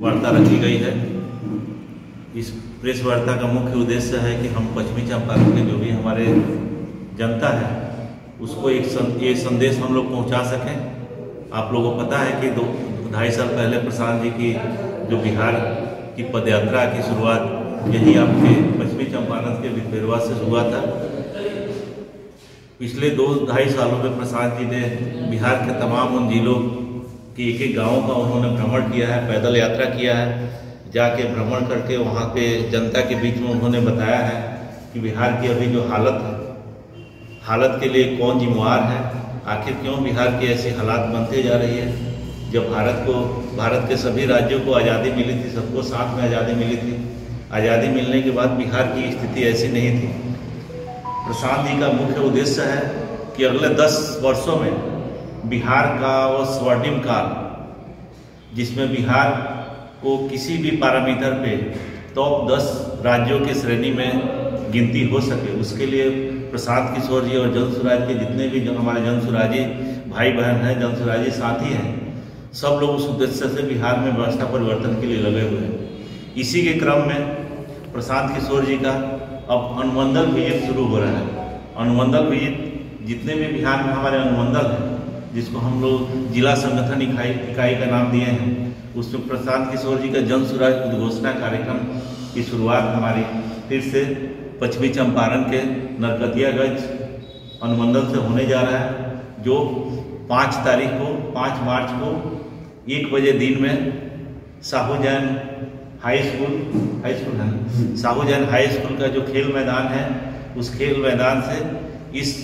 वार्ता रखी गई है। इस प्रेस वार्ता का मुख्य उद्देश्य है कि हम पश्चिमी चंपारण के जो भी हमारे जनता है उसको एक संदेश हम लोग पहुंचा सकें। आप लोगों को पता है कि 2-2.5 साल पहले प्रशांत जी की जो बिहार की पदयात्रा की शुरुआत यही आपके पश्चिमी चंपारण के विपेरवा से हुआ था। पिछले 2-2.5 सालों में प्रशांत जी ने बिहार के तमाम उन जिलों कि एक गांव का उन्होंने भ्रमण किया है, पैदल यात्रा किया है, जाके भ्रमण करके वहाँ पे जनता के बीच में उन्होंने बताया है कि बिहार की अभी जो हालत के लिए कौन जिम्मेवार है, आखिर क्यों बिहार की ऐसी हालात बनते जा रही है। जब भारत के सभी राज्यों को आज़ादी मिली थी, सबको साथ में आज़ादी मिली थी, आज़ादी मिलने के बाद बिहार की स्थिति ऐसी नहीं थी। प्रशांत जी का मुख्य उद्देश्य है कि अगले 10 वर्षों में बिहार का वो स्वर्णिम काल, जिसमें बिहार को किसी भी पैरामीटर पे टॉप 10 राज्यों की श्रेणी में गिनती हो सके, उसके लिए प्रशांत किशोर जी और जनसुराज के जितने भी हमारे जनसुराजी भाई बहन हैं, जनसुराजी साथी हैं, सब लोग उस उद्देश्य से बिहार में व्यवस्था परिवर्तन के लिए लगे हुए हैं। इसी के क्रम में प्रशांत किशोर जी का अब अनुमंडल विजिट शुरू हो रहा है। अनुमंडल विजिट जितने भी बिहार में हमारे अनुमंडल हैं, जिसको हम लोग जिला संगठन इकाई का नाम दिए हैं, उसमें प्रशांत किशोर जी का जनसुराज उद्घोषणा कार्यक्रम की शुरुआत हमारी फिर से पश्चिमी चंपारण के नरकटियागंज अनुमंडल से होने जा रहा है, जो 5 मार्च को 1 बजे दिन में साहू जैन हाई स्कूल है, साहू जैन हाई स्कूल का जो खेल मैदान है, उस खेल मैदान से इस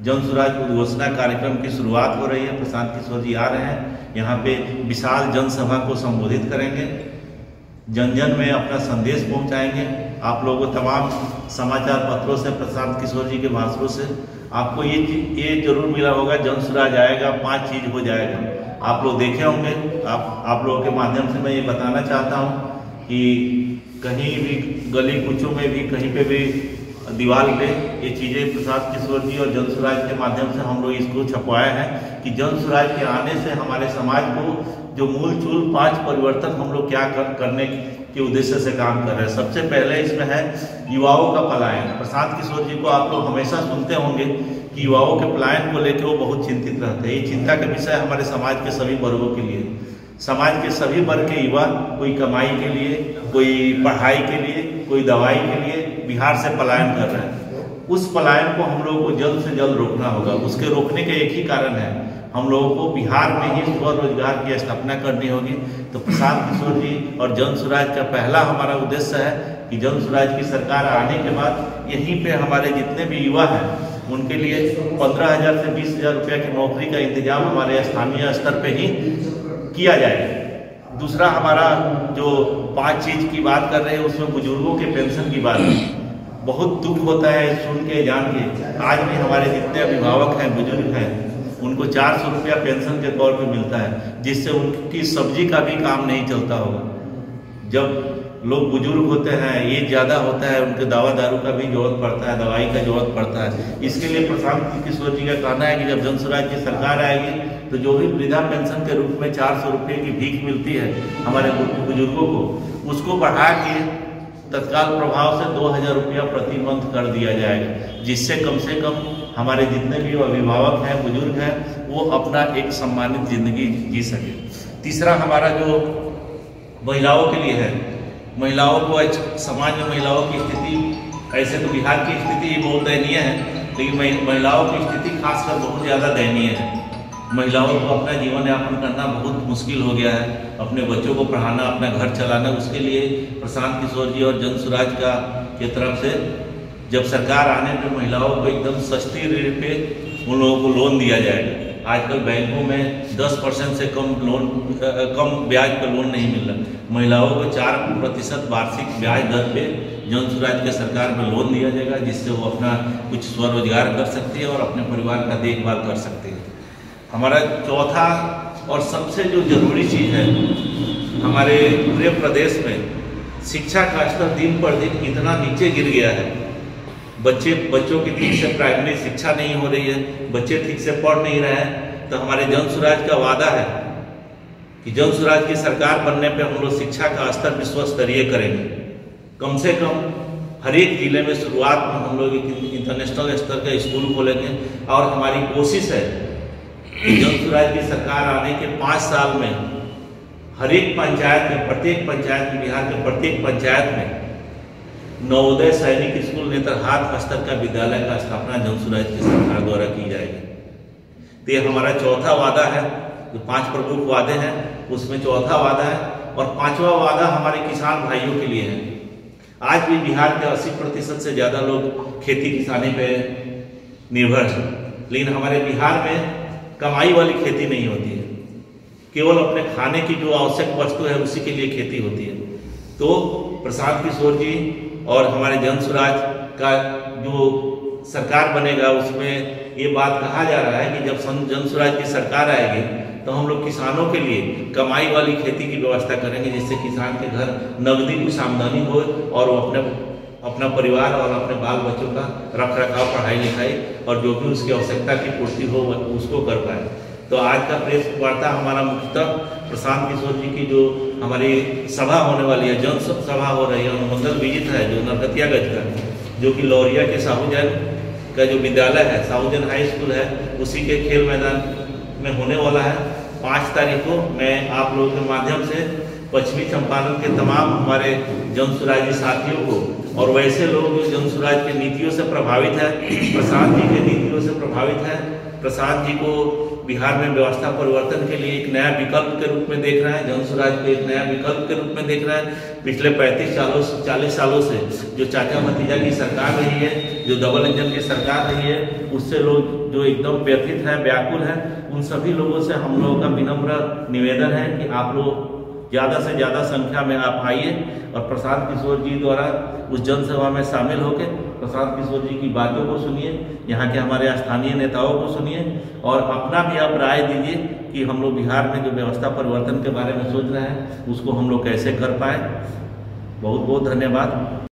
जनसुराज उद्घोषणा कार्यक्रम की शुरुआत हो रही है। प्रशांत किशोर जी आ रहे हैं, यहाँ पे विशाल जनसभा को संबोधित करेंगे, जन में अपना संदेश पहुंचाएंगे। आप लोगों को तमाम समाचार पत्रों से, प्रशांत किशोर जी के भाषणों से आपको ये जरूर मिला होगा, जनसुराज आएगा 5 चीज हो जाएगा। आप लोग देखे होंगे। आप लोगों के माध्यम से मैं ये बताना चाहता हूँ कि कहीं भी गली कूचों में भी कहीं पे भी दीवार पे ये चीज़ें प्रशांत किशोर जी और जनसुराज के माध्यम से हम लोग इसको छपवाए हैं कि जनसुराज के आने से हमारे समाज को जो मूल चूल 5 परिवर्तन हम लोग क्या करने के उद्देश्य से काम कर रहे हैं। सबसे पहले इसमें है युवाओं का पलायन। प्रशांत किशोर जी को आप लोग हमेशा सुनते होंगे कि युवाओं के पलायन को लेकर वो बहुत चिंतित रहते हैं। ये चिंता का विषय हमारे समाज के सभी वर्गों के लिए। समाज के सभी वर्ग के युवा कोई कमाई के लिए, कोई पढ़ाई के लिए, कोई दवाई के लिए बिहार से पलायन कर रहे हैं। उस पलायन को हम लोगों को जल्द से जल्द रोकना होगा। उसके रोकने का एक ही कारण है, हम लोगों को बिहार में ही स्वरोजगार की स्थापना करनी होगी। तो प्रशांत किशोर जी और जनसुराज का पहला हमारा उद्देश्य है कि जनसुराज की सरकार आने के बाद यहीं पे हमारे जितने भी युवा हैं उनके लिए 15,000 से 20,000 रुपये की नौकरी का इंतजाम हमारे स्थानीय स्तर पे ही किया जाएगा। दूसरा हमारा जो 5 चीज की बात कर रहे हैं उसमें बुजुर्गों के पेंशन की बात है। बहुत दुख होता है सुन के जान के, आज भी हमारे जितने अभिभावक हैं, बुजुर्ग हैं, उनको 400 रुपया पेंशन के तौर पे मिलता है, जिससे उनकी सब्जी का भी काम नहीं चलता होगा। जब लोग बुजुर्ग होते हैं, एज ज़्यादा होता है, उनके दवा दारू का भी जरूरत पड़ता है, दवाई का जरूरत पड़ता है। इसके लिए प्रशांत किशोर जी का कहना है कि जब जनसुराज की सरकार आएगी तो जो भी वृद्धा पेंशन के रूप में 400 रुपये की भीख मिलती है हमारे बुजुर्गों को, उसको बढ़ा के तत्काल प्रभाव से 2,000 रुपया प्रति मंथ कर दिया जाएगा, जिससे कम से कम हमारे जितने भी अभिभावक हैं, बुजुर्ग हैं, वो अपना एक सम्मानित जिंदगी जी सके। तीसरा हमारा जो महिलाओं के लिए है, महिलाओं को समाज में महिलाओं की स्थिति, ऐसे तो बिहार की स्थिति ही बहुत दयनीय है, लेकिन महिलाओं की स्थिति खासकर बहुत ज़्यादा दयनीय है। महिलाओं को अपना जीवन यापन करना बहुत मुश्किल हो गया है, अपने बच्चों को पढ़ाना, अपना घर चलाना। उसके लिए प्रशांत किशोर जी और जनसुराज की तरफ से जब सरकार आने पर महिलाओं को एकदम सस्ती ऋण पे उन लोगों को लोन दिया जाएगा। आजकल बैंकों में 10% से कम ब्याज पर लोन नहीं मिल रहा। महिलाओं को 4% वार्षिक ब्याज दर पे जनसुराज के सरकार में लोन दिया जाएगा, जिससे वो अपना कुछ स्वरोजगार कर सकती है और अपने परिवार का देखभाल कर सकती है। हमारा चौथा और सबसे जो जरूरी चीज़ है, हमारे पूरे प्रदेश में शिक्षा का स्तर दिन पर दिन इतना नीचे गिर गया है। बच्चों की ठीक से प्राइमरी शिक्षा नहीं हो रही है, बच्चे ठीक से पढ़ नहीं रहे हैं। तो हमारे जनसुराज का वादा है कि जन स्वराज की सरकार बनने पे हम लोग शिक्षा का स्तर विश्व स्तरीय करेंगे। कम से कम हर एक जिले में शुरुआत में हम लोग एक इंटरनेशनल स्तर का स्कूल खोलेंगे और हमारी कोशिश है कि जन स्वराज की सरकार आने के 5 साल में हर एक पंचायत में, प्रत्येक पंचायत में, बिहार के प्रत्येक पंचायत में नवोदय सैनिक स्कूल नेतरहाट स्तर का विद्यालय का स्थापना जन स्वराज की सरकार द्वारा की जाएगी। तो ये हमारा चौथा वादा है। जो 5 प्रमुख वादे हैं उसमें चौथा वादा है और 5वां वादा हमारे किसान भाइयों के लिए है। आज भी बिहार के 80% से ज़्यादा लोग खेती किसानी पे निर्भर हैं, लेकिन हमारे बिहार में कमाई वाली खेती नहीं होती है। केवल अपने खाने की जो आवश्यक वस्तु है उसी के लिए खेती होती है। तो प्रशांत किशोर जी और हमारे जन स्वराज का जो सरकार बनेगा उसमें ये बात कहा जा रहा है कि जब जन स्वराज की सरकार आएगी तो हम लोग किसानों के लिए कमाई वाली खेती की व्यवस्था करेंगे, जिससे किसान के घर नकदी कुछ आमदनी हो और वो अपना परिवार और अपने बाल बच्चों का रख रखाव, पढ़ाई लिखाई और जो भी उसकी आवश्यकता की पूर्ति हो उसको कर पाए। तो आज का प्रेस वार्ता हमारा मुख्यतः प्रशांत किशोर जी की जो हमारी सभा होने वाली है, जन सभा हो रही है, अनुमंडल विजिट है जो नरकटियागंज का, जो कि लौरिया के साहूजन का जो विद्यालय है, साहूजन हाई स्कूल है, उसी के खेल मैदान में होने वाला है। 5 तारीख को मैं आप लोगों के माध्यम से पश्चिमी चंपारण के तमाम हमारे जन स्वराजी साथियों को और वैसे लोग जो जन स्वराज की नीतियों से प्रभावित है, प्रशांत जी के नीतियों से प्रभावित है, प्रशांत जी को बिहार में व्यवस्था परिवर्तन के लिए एक नया विकल्प के रूप में देख रहा है, जन स्वराज को एक नया विकल्प के रूप में देख रहा है। पिछले 40 सालों से जो चाचा भतीजा की सरकार रही है, जो डबल इंजन की सरकार रही है, उससे लोग जो एकदम व्यथित है, व्याकुल है, उन सभी लोगों से हम लोगों का विनम्र निवेदन है कि आप लोग ज़्यादा से ज़्यादा संख्या में आप आइए और प्रशांत किशोर जी द्वारा उस जनसभा में शामिल होकर प्रशांत किशोर जी की बातों को सुनिए, यहाँ के हमारे स्थानीय नेताओं को सुनिए और अपना भी आप राय दीजिए कि हम लोग बिहार में जो व्यवस्था परिवर्तन के बारे में सोच रहे हैं उसको हम लोग कैसे कर पाए। बहुत बहुत धन्यवाद।